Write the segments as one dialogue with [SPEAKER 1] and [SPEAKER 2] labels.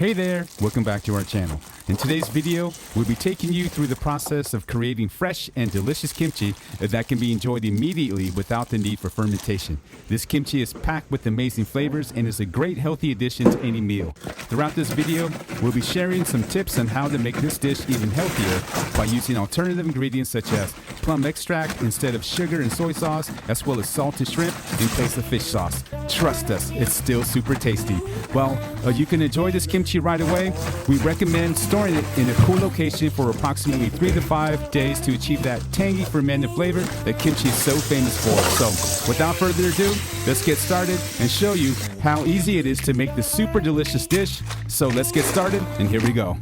[SPEAKER 1] Hey there, welcome back to our channel. In today's video, we'll be taking you through the process of creating fresh and delicious kimchi that can be enjoyed immediately without the need for fermentation. This kimchi is packed with amazing flavors and is a great healthy addition to any meal. Throughout this video, we'll be sharing some tips on how to make this dish even healthier by using alternative ingredients such as plum extract instead of sugar and soy sauce, as well as salted shrimp in place of fish sauce. Trust us, it's still super tasty. Well, you can enjoy this kimchi right away. We recommend storing it in a cool location for approximately 3 to 5 days to achieve that tangy fermented flavor that kimchi is so famous for. So without further ado, let's get started and show you how easy it is to make this super delicious dish. So let's get started, and here we go.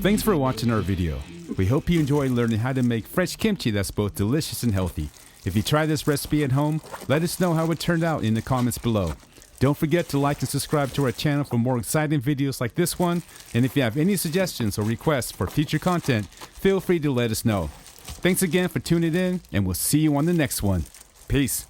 [SPEAKER 1] Thanks for watching our video. We hope you enjoy learning how to make fresh kimchi that's both delicious and healthy. If you try this recipe at home, let us know how it turned out in the comments below. Don't forget to like and subscribe to our channel for more exciting videos like this one. And if you have any suggestions or requests for future content, feel free to let us know. Thanks again for tuning in, and we'll see you on the next one. Peace.